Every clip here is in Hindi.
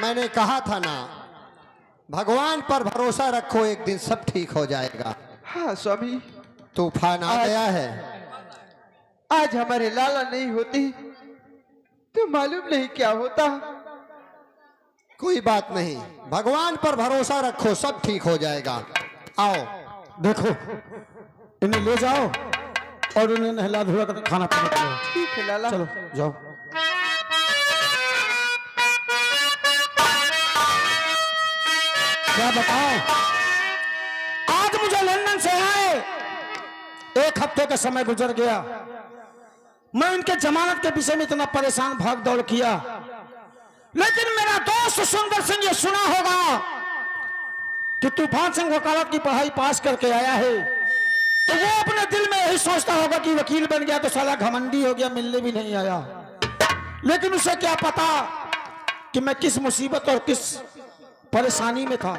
मैंने कहा था ना, भगवान पर भरोसा रखो, एक दिन सब ठीक हो जाएगा। हाँ स्वामी, तूफान आ गया है। आज हमारे लाला नहीं होती तो मालूम नहीं क्या होता। कोई बात नहीं, भगवान पर भरोसा रखो, सब ठीक हो जाएगा। आओ देखो, इन्हें ले जाओ और उन्हें नहला धुला कर खाना पीना खिलाओ। ठीक है लाला। चलो जाओ। क्या बताओ, आज मुझे लंदन से आए 1 हफ्ते का समय गुजर गया। मैं उनके जमानत के विषय में इतना परेशान भाग दौड़ किया, लेकिन मेरा दोस्त सुंदर सिंह ये सुना होगा कि तूफान सिंह वकालत की पढ़ाई पास करके आया है, तो वो अपने दिल में यही सोचता होगा कि वकील बन गया तो साला घमंडी हो गया, मिलने भी नहीं आया। लेकिन उसे क्या पता कि मैं किस मुसीबत और किस परेशानी में था।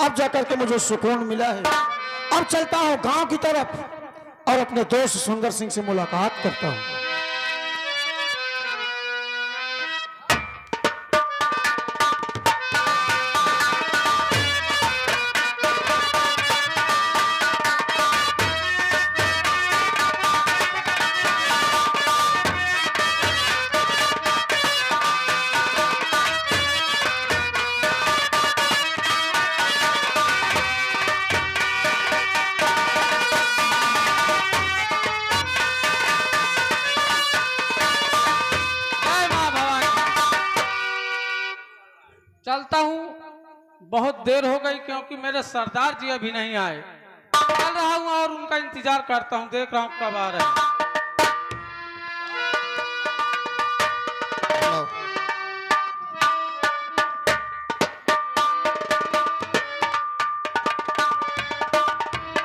अब जाकर के मुझे सुकून मिला है। अब चलता हूं गांव की तरफ और अपने दोस्त सुंदर सिंह से मुलाकात करता हूं। चलता हूँ, बहुत देर हो गई क्योंकि मेरे सरदार जी अभी नहीं आए। चल रहा हूँ और उनका इंतजार करता हूँ, देख रहा हूँ कब आ रहे हैं।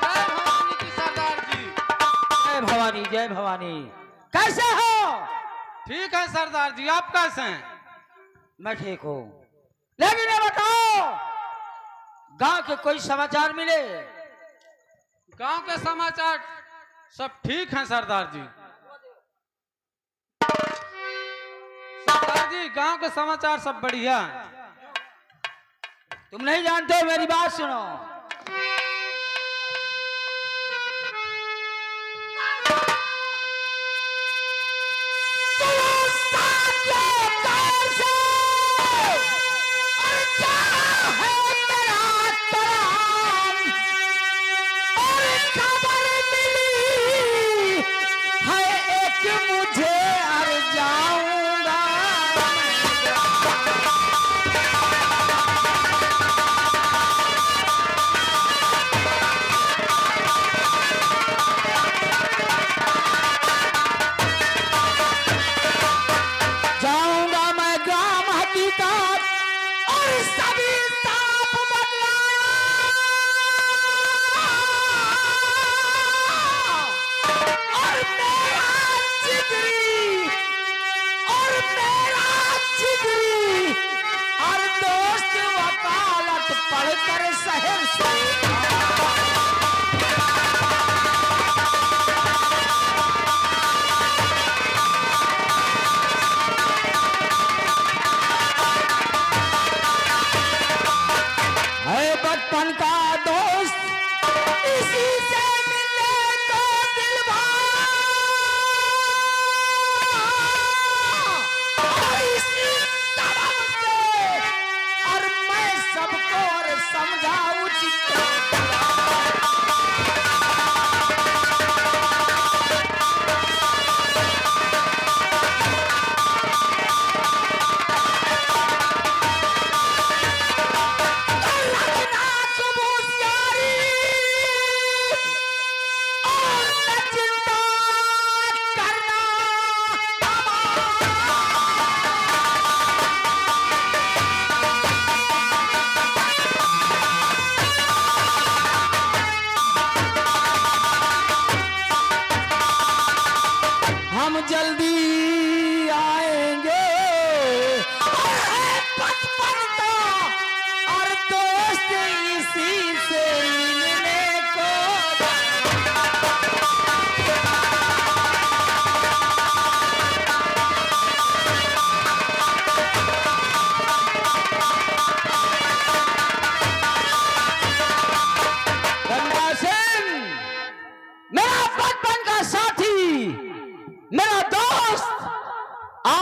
जय भवानी की सरदार जी। जय भवानी, जय भवानी। कैसे हो? ठीक है सरदार जी, आप कैसे हैं? मैं ठीक हूँ, लेकिन ये बताओ, गांव के कोई समाचार मिले? गांव के समाचार सब ठीक हैं सरदार जी। सरदार जी, गांव के समाचार सब बढ़िया हैं। तुम नहीं जानते हो, मेरी बात सुनो। बचपन का दोस्त, इसी से मिले तो दिल इसी सबब से, और मैं सबको और समझा उचित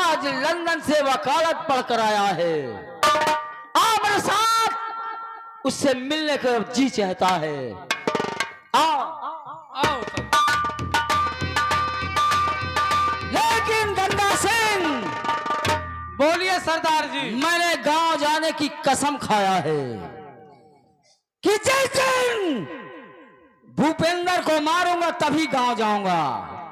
आज लंदन से वकालत पढ़कर आया है। आओ मेरे साथ, उससे मिलने का जी चाहता है। आओ। आओ सरदार। लेकिन गंगा सिंह, बोलिए सरदार जी। मैंने गांव जाने की कसम खाया है कि जिस दिन भूपेंद्र को मारूंगा तभी गांव जाऊंगा।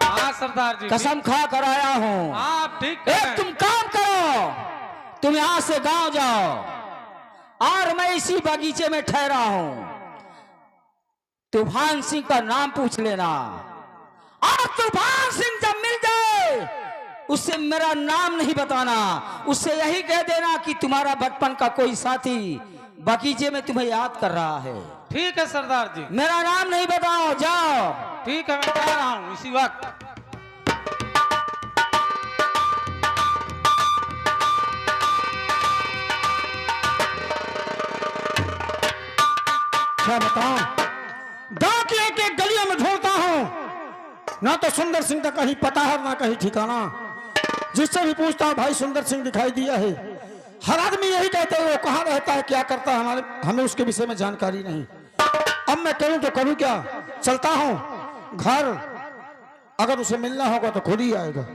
हाँ सरदार जी, कसम खा कर आया हूं। हाँ आप ठीक कह रहे एक हैं। तुम काम करो, तुम यहां से गांव जाओ और मैं इसी बगीचे में ठहरा हूं। तूफान सिंह का नाम पूछ लेना और तूफान सिंह जब मिल जाए उससे मेरा नाम नहीं बताना, उससे यही कह देना कि तुम्हारा बचपन का कोई साथी बगीचे में तुम्हें याद कर रहा है। ठीक है सरदार जी। मेरा नाम नहीं बताओ, जाओ। ठीक है, मैं जा रहा हूँ इसी वक्त। क्या बताऊं, गांव की एक एक गलियों में ढूंढता हूं, ना तो सुंदर सिंह का कहीं पता है ना कहीं ठिकाना। जिससे भी पूछता हूं भाई सुंदर सिंह दिखाई दिया है, हर आदमी यही कहते हैं वो कहाँ रहता है, क्या करता है, हमें उसके विषय में जानकारी नहीं। अब मैं करूं तो करूं क्या, चलता हूं घर, अगर उसे मिलना होगा तो खुद ही आएगा।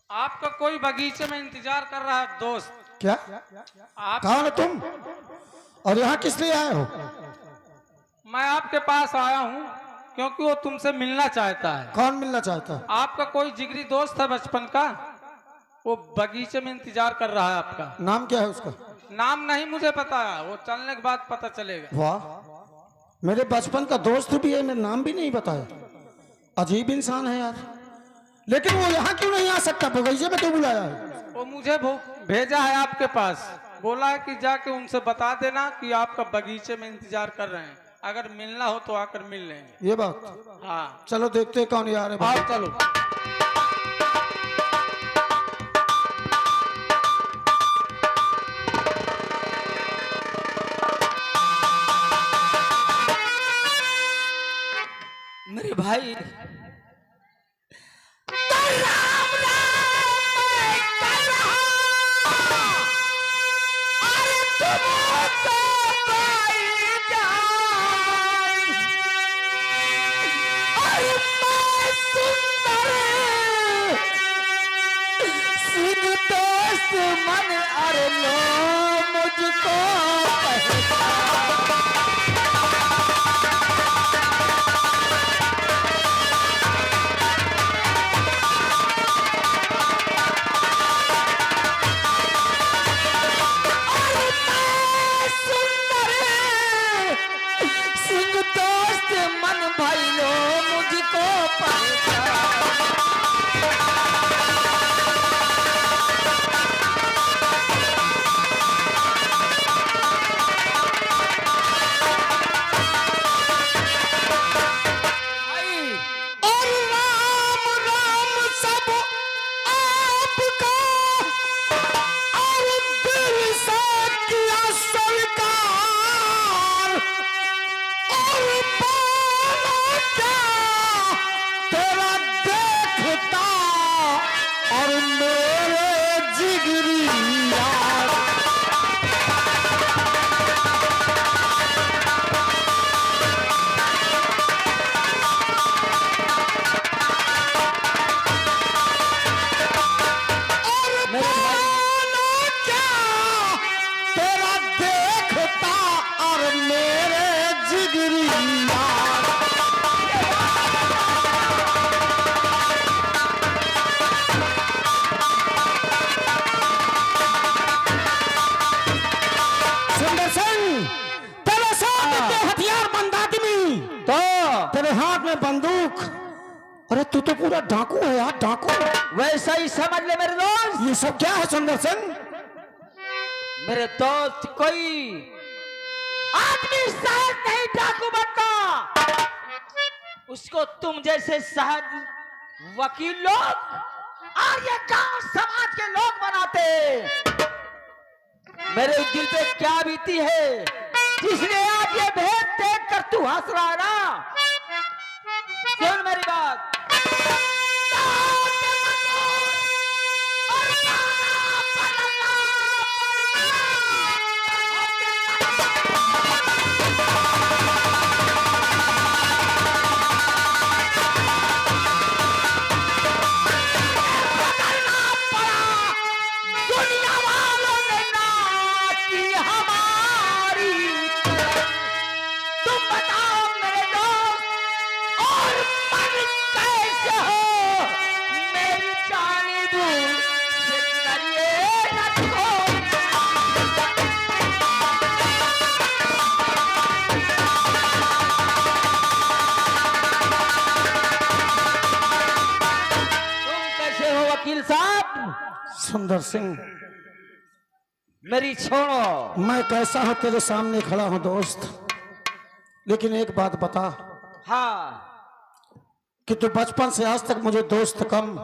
आपका कोई बगीचे में इंतजार कर रहा है दोस्त। क्या आप कौन हो तुम और यहाँ किस लिए आए हो? मैं आपके पास आया हूँ क्योंकि वो तुमसे मिलना चाहता है। कौन मिलना चाहता है? आपका कोई जिगरी दोस्त है बचपन का, वो बगीचे में इंतजार कर रहा है आपका। नाम क्या है उसका? नाम नहीं मुझे पता है, वो चलने के बाद पता चलेगा। वाह, मेरे बचपन का दोस्त भी है, मेरा नाम भी नहीं बताया। अजीब इंसान है यार। लेकिन वो यहाँ क्यों नहीं आ सकता? बगीचे में क्यों बुलाया है? वो मुझे भेजा है आपके पास, बोला है कि जाके उनसे बता देना कि आपका बगीचे में इंतजार कर रहे हैं, अगर मिलना हो तो आकर मिल लेंगे। ये बात, हाँ चलो देखते हैं कौन यार है भाई। आओ चलो। मेरे भाई मन अरे लो मुझको सिंह दोस्त मन भाई लो मुझको बंदूक। अरे तू तो पूरा डाकू है यार, डाकू। वैसा ही समझ ले मेरे दोस्त। ये सब क्या है सुंदर सिंह? मेरे दोस्त कोई आदमी सहज नहीं डाकू बनता, उसको तुम जैसे सहज वकील लोग और ये गांव समाज के लोग बनाते। मेरे दिल पे क्या बीती है जिसने आज ये भेद देख कर तू हंस रहा है ना? सुन मेरी बात। वकील साहब, सुंदर सिंह, मेरी छोड़ो। मैं कैसा हूं तेरे सामने खड़ा हूं दोस्त, लेकिन एक बात बता हाँ, कि तू बचपन से आज तक मुझे दोस्त कम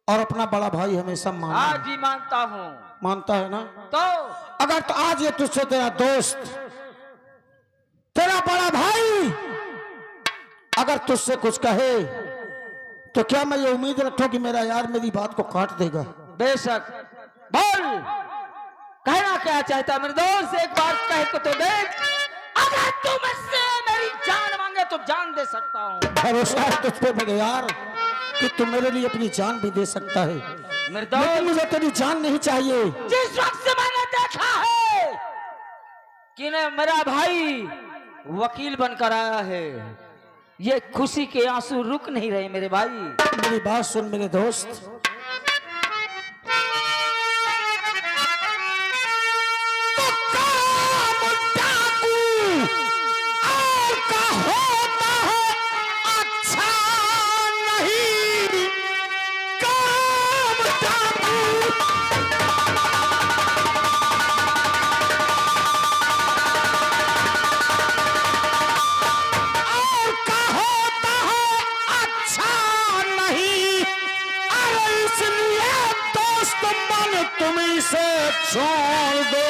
और अपना बड़ा भाई हमेशा माना। हाँ जी मानता हूँ। मानता है ना? तो अगर तो आज ये तुझसे तेरा दोस्त, तेरा बड़ा भाई अगर तुझसे कुछ कहे तो क्या मैं ये उम्मीद रखूं कि मेरा यार मेरी बात को काट देगा? बेशक, बोल कहना क्या चाहता मेरे दोस्त, एक बार कह को तो देख। अगर तू मुझसे मेरी जान मांगे तो जान दे सकता हूँ। भरोसा है तुझ पे मेरे यार कि तू मेरे लिए अपनी जान भी दे सकता है, मेरे लेकिन दोस्त, मुझे तेरी जान नहीं चाहिए। जिस वक्त से मैंने देखा है कि ने मेरा भाई वकील बनकर आया है, ये खुशी के आंसू रुक नहीं रहे मेरे भाई। मेरी बात सुन मेरे दोस्त, छोड़ दो,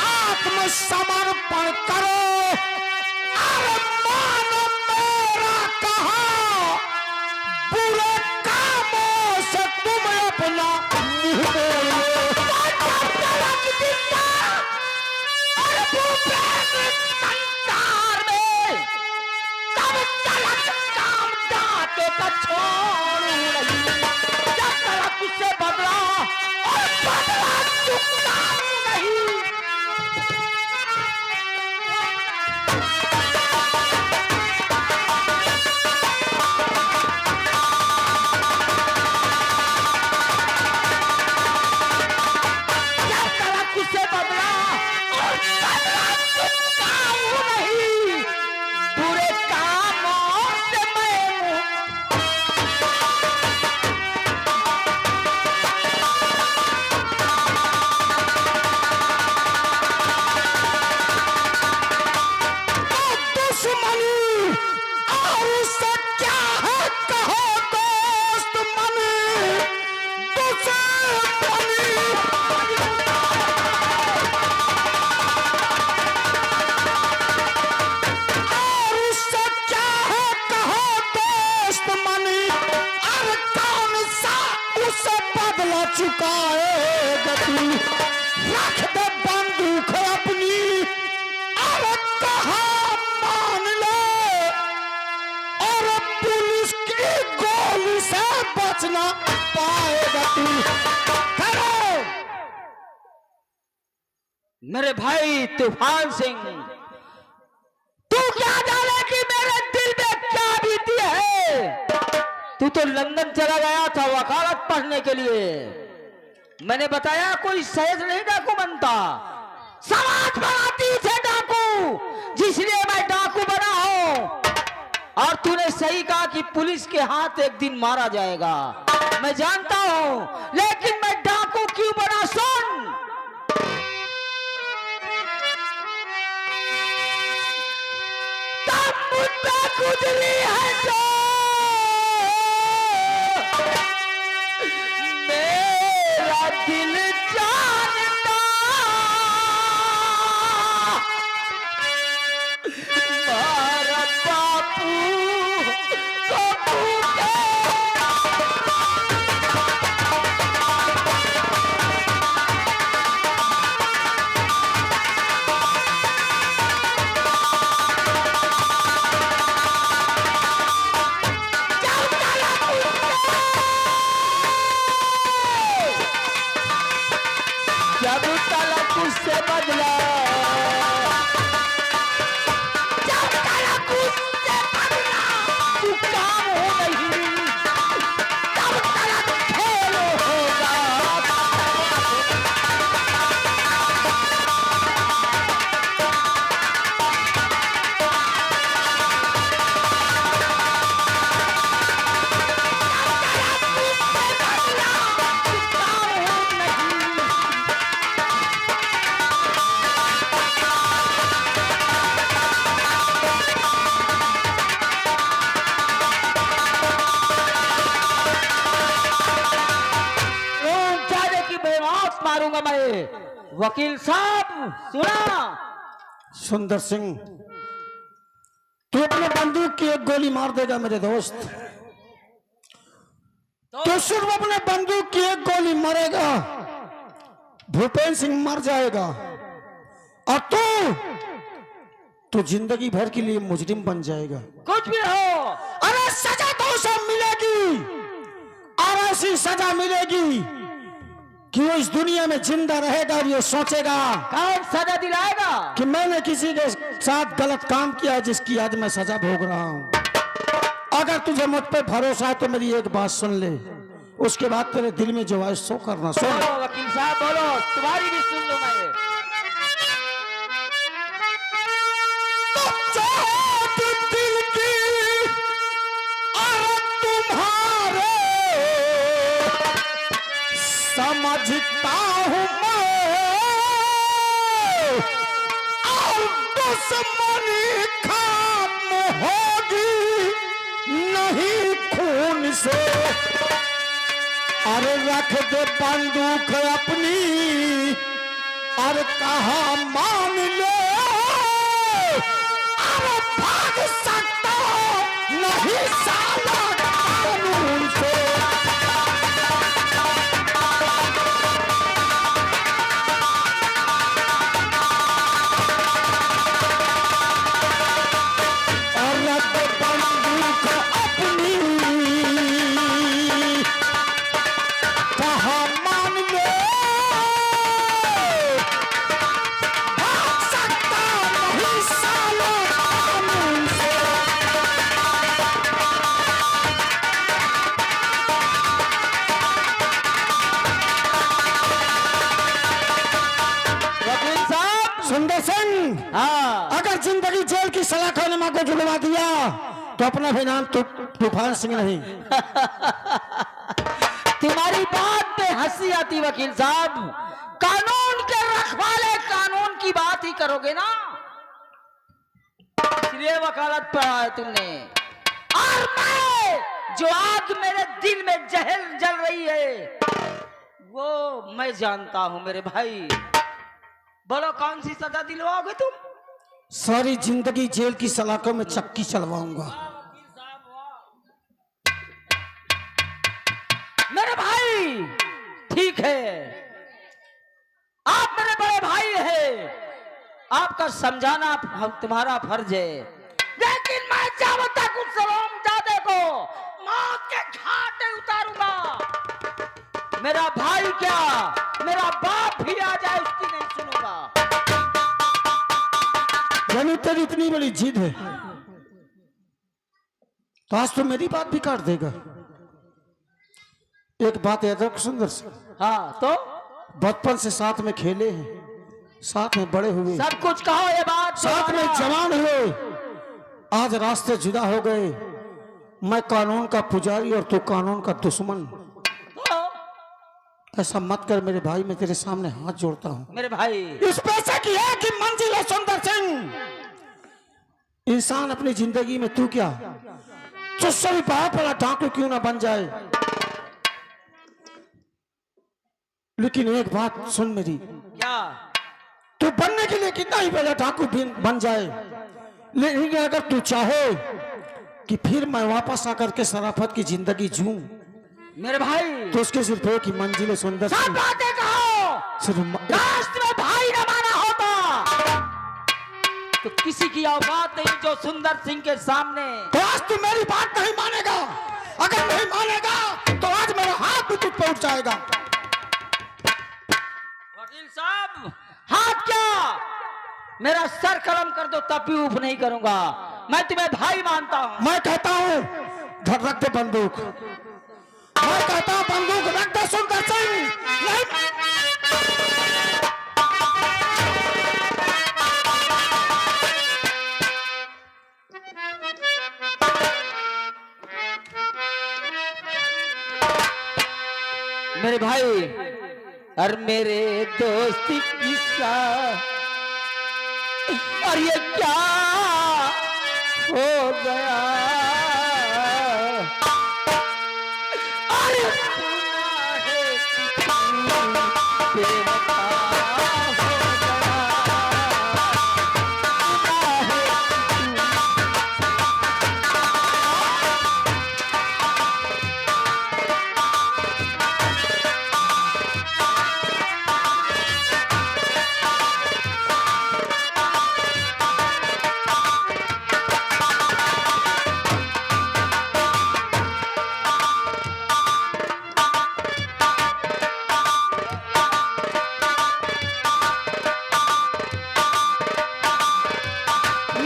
आत्मसमर्पण करो और मानो मेरा कहा, बुरे कामों से तुम अपना मुंह मोड़ो। चुकाएगा तू, रख दे बंदूक अपनी और कहा मान ले, और पुलिस की गोली से बचना पाएगा तू। करो मेरे भाई तूफान सिंह, तू क्या जाने कि मेरे दिल में क्या बीती है। तू तो लंदन चला गया था वकालत पढ़ने के लिए। मैंने बताया कोई सहज नहीं डाकू बनता, समाज बनाती है डाकू, जिसलिए मैं डाकू बना हूं। और तूने सही कहा कि पुलिस के हाथ एक दिन मारा जाएगा, मैं जानता हूं, लेकिन मैं डाकू क्यों बना सुन। तब मुद्दा गुजरी है जो मेरा दिल जानता कुछ से बदला, जब काला कुछ से बदला तू काम हो नहीं, तब गलत खेल होगा। मारूंगा मैं। वकील साहब सुना। सुंदर सिंह, तू अपने बंदूक की एक गोली मार देगा मेरे दोस्त, तो सिर्फ अपने बंदूक की एक गोली मारेगा, भूपेंद्र सिंह मर जाएगा, और तू जिंदगी भर के लिए मुजरिम बन जाएगा। कुछ भी हो, अरे सजा तो उसे मिलेगी, और ऐसी सजा मिलेगी कि वो इस दुनिया में जिंदा रहेगा और ये सोचेगा कौन सजा दिलाएगा कि मैंने किसी के साथ गलत काम किया जिसकी आज मैं सजा भोग रहा हूं। अगर तुझे मुझ पे भरोसा है तो मेरी एक बात सुन ले, उसके बाद तेरे दिल में जो है सो करना। सुन। बोलो वकील साहब बोलो, तुम्हारी भी सुन लो मैं। दिल की और तुम्हारे समझता हूं मैं, और दुश्मनी खत्म होगी नहीं खून से। अरे रख दे बंदूक अपनी और कहा मान ले, अरे भाग सकता नहीं साला कानून से। सुंदर सिंह, अगर जिंदगी जेल की सलाखों ने मां को जुड़वा दिया तो अपना भी नाम तूफान सिंह नहीं। तुम्हारी बात पे हंसी आती वकील साहब, कानून के रखवाले कानून की बात ही करोगे ना, इसलिए वकालत पे आया तुमने। और मैं जो आग मेरे दिल में जहर जल रही है वो मैं जानता हूं मेरे भाई। बोलो कौन सी सजा दिलवाओगे तुम? सारी जिंदगी जेल की सलाखों में चक्की चलवाऊंगा। मेरे भाई ठीक है, आप मेरे बड़े भाई हैं, आपका समझाना तुम्हारा फर्ज है, लेकिन मैं जब तक उस सलामजादे को मौत के घाटे उतारूंगा, मेरा भाई क्या मेरा बाप भी आ जाए उसकी नहीं सुनूंगा। यानी तेरी इतनी बड़ी जिद है तो आज तो मेरी बात भी काट देगा। एक बात याद रख सुंदर से, हाँ तो बचपन से साथ में खेले हैं, साथ में बड़े हुए, सब कुछ कहो ये बात साथ में जवान हुए, आज रास्ते जुदा हो गए। मैं कानून का पुजारी और तू कानून का दुश्मन। ऐसा मत कर मेरे भाई, मैं तेरे सामने हाथ जोड़ता हूं। मेरे भाई इस पैसे की है कि मंजिल है सुंदर सिंह। इंसान अपनी जिंदगी में तू क्या तुझसे भी बहुत बड़ा डाकू क्यों ना बन जाए, लेकिन एक बात सुन मेरी, क्या? तू बनने के लिए कितना ही बड़ा डाकू बन जाए, लेकिन अगर तू चाहे कि फिर मैं वापस आकर के शराफत की जिंदगी जीऊं मेरे भाई तो उसके सिर्फ एक ही मंजिल है सुंदर सब सिंह। बातें कहो, सिर्फ लास्ट में भाई न माना होता तो किसी की औकात नहीं जो सुंदर सिंह के सामने। तो आज तू मेरी बात नहीं मानेगा, अगर नहीं मानेगा तो आज मेरा हाथ भी तुझ पे उठ जाएगा। वकील साहब मेरा सर कलम कर दो तब भी ऊफ नहीं करूंगा। मैं तुम्हें भाई मानता हूं। मैं कहता हूँ घर रख दे बंदूक। मैं कहता हूँ बंदूक रख दे सुंदर सिंह। नहीं। मेरे भाई और मेरे दोस्त किस्सा और ये क्या हो गया। अरे सुना है कि तू बेवफा हो गया। सुना है कि तू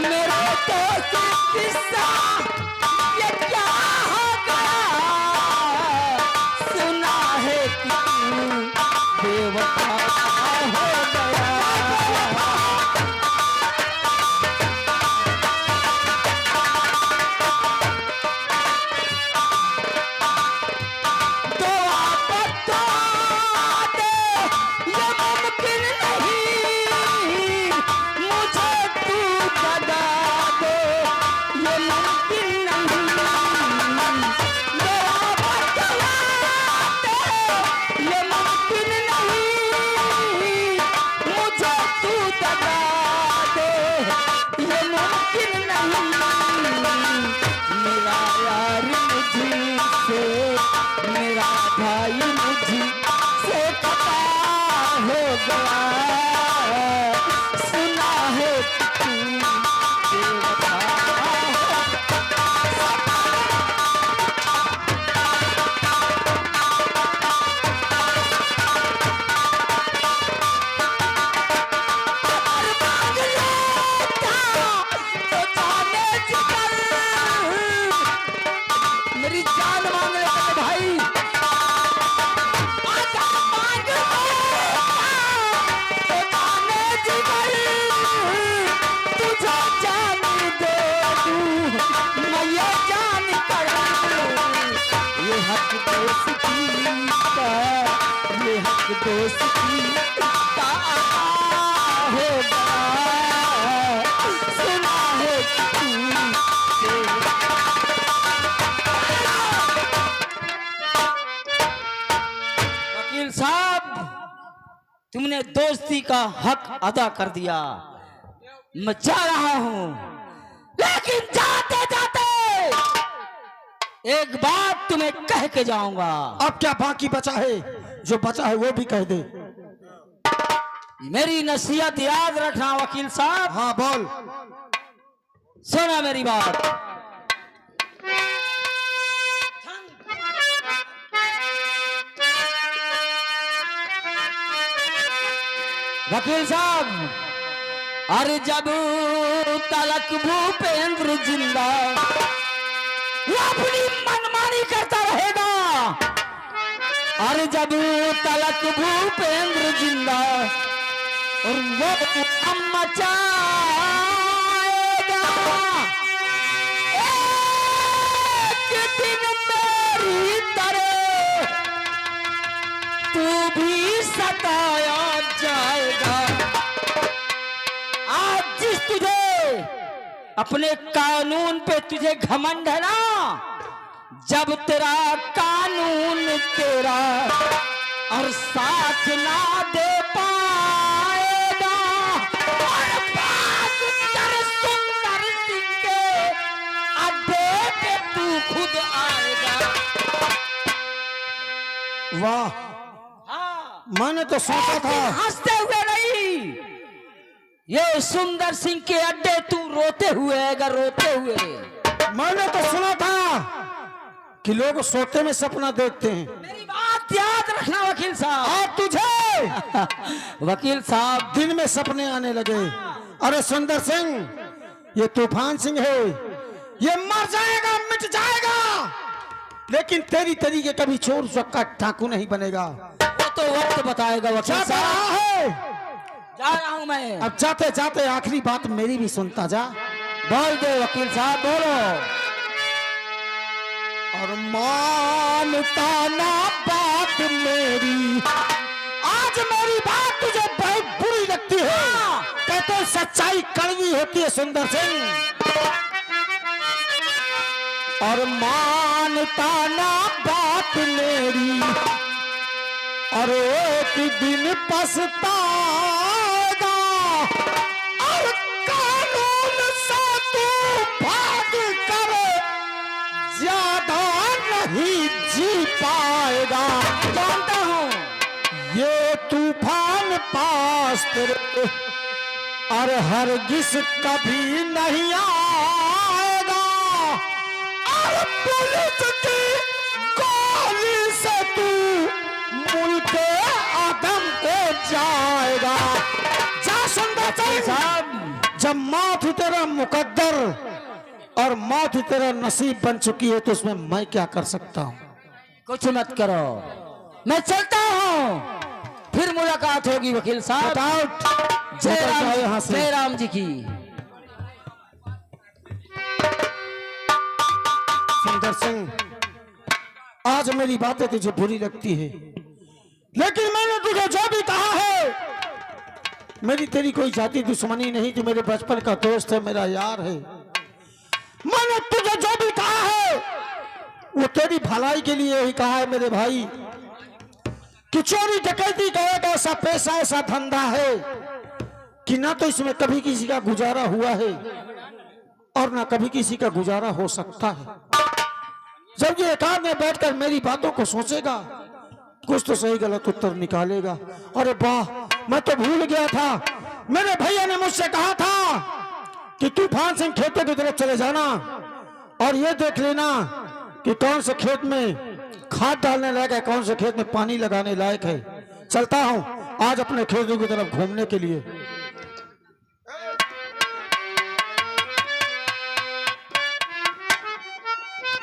मेरे दोस्त किस्सा ये क्या हो गया। सुना है कि तू बेवफा हो गया। तो आप बता दे ये मुमकिन नहीं मुझे तू जगा दो। ये मुमकिन नहीं। मेरा बतला दे ये मुमकिन नहीं मुझे तू जगा दो। ये मुमकिन नहीं। मेरा यार मुझसे मेरा भाई मुझसे खता हो गया। सुना है कि तू बेवफा हो। और मांग लेता तो जाने जिगर मेरी जान मांग लेता तो भाई। आजा मांग लेता तो जाने जिगर तुझे जान दे दूं मैं ये जान कर। ये हक दोस्ती का ये हक दोस्ती का होगा। सुना है कि तू वकील साहब तुमने दोस्ती का हक अदा कर दिया। मैं जा रहा हूं लेकिन जाते जाते एक बात तुम्हें कह के जाऊंगा। अब क्या बाकी बचा है? जो बचा है वो भी कह दे। मेरी नसीहत याद रखना वकील साहब। हाँ बोल। सुना मेरी बात। वकील साहब अरे जब तलक भूपेंद्र जिंदा वो अपनी मनमानी करता रहेगा। अरे जब तलक भूपेंद्र जिंदा और वो मचाएगा एक दिन मेरी तरह तू भी सताया जाएगा। आज जिस तुझे अपने कानून पे तुझे घमंड है ना, जब तेरा कानून तेरा और साथ ना दे पाएगा और बात कर सुंदर सिंह के अड्डे पे तू खुद आएगा। वाह, हाँ, मैंने तो सोचा था। हंसते हुए नहीं, ये सुंदर सिंह के अड्डे तू रोते हुए आएगा, रोते हुए। मैंने तो सुना था कि लोग सोते में सपना देखते हैं। मेरी बात याद रखना वकील साहब। और तुझे वकील साहब दिन में सपने आने लगे अरे सुंदर सिंह, ये तूफान सिंह है, ये मर जाएगा, मिट जाएगा, लेकिन तेरी तरीके कभी चोर चक्का डाकू नहीं बनेगा। वो तो वक्त बताएगा वकील जा साहब। रहा है, जा रहा हूं मैं। अब जाते जाते आखिरी बात मेरी भी सुनता जा। बोल दो वकील साहब, बोलो। और मानता ना बात मेरी, आज मेरी बात तुझे बहुत बुरी लगती है। कहते सच्चाई कड़वी होती है सुंदर सिंह। और मानता ना बात मेरी, और एक दिन पछताएगा, और कानून से तू भाग कर ज्यादा नहीं जी पाएगा। जानता हूं ये तूफान पास तेरे और हरगिज कभी नहीं आएगा, और पुलिस की गोली से तू मुल्क आदम को जाएगा। जा सुंदर सिंह साहब, जब मौत ही तेरा मुकद्दर और मौत ही तेरा नसीब बन चुकी है तो उसमें मैं क्या कर सकता हूँ। कुछ मत करो, मैं चलता हूँ, फिर मुलाकात होगी वकील साहब। जय निकल जाओ यहाँ राम, से। जय राम जी की। सुंदर सिंह, आज मेरी बातें तुझे बुरी लगती है, लेकिन मैंने तुझे जो भी कहा है, मेरी तेरी कोई जाति दुश्मनी नहीं, तू मेरे बचपन का दोस्त है, मेरा यार है। मैंने तुझे जो भी कहा है वो तेरी भलाई के लिए ही कहा है मेरे भाई, कि चोरी डकैती का एक ऐसा पेशा, ऐसा धंधा है कि ना तो इसमें कभी किसी का गुजारा हुआ है और ना कभी किसी का गुजारा हो सकता है। जब ये एकांत में बैठकर मेरी बातों को सोचेगा, कुछ तो सही गलत उत्तर निकालेगा। अरे वाह, मैं तो भूल गया था, मेरे भैया ने मुझसे कहा था कि तूफान सिंह खेतों की तरफ चले जाना और ये देख लेना कि कौन से खेत में खाद डालने लायक है, कौन से खेत में पानी लगाने लायक है। चलता हूं आज अपने खेतों की तरफ घूमने के लिए।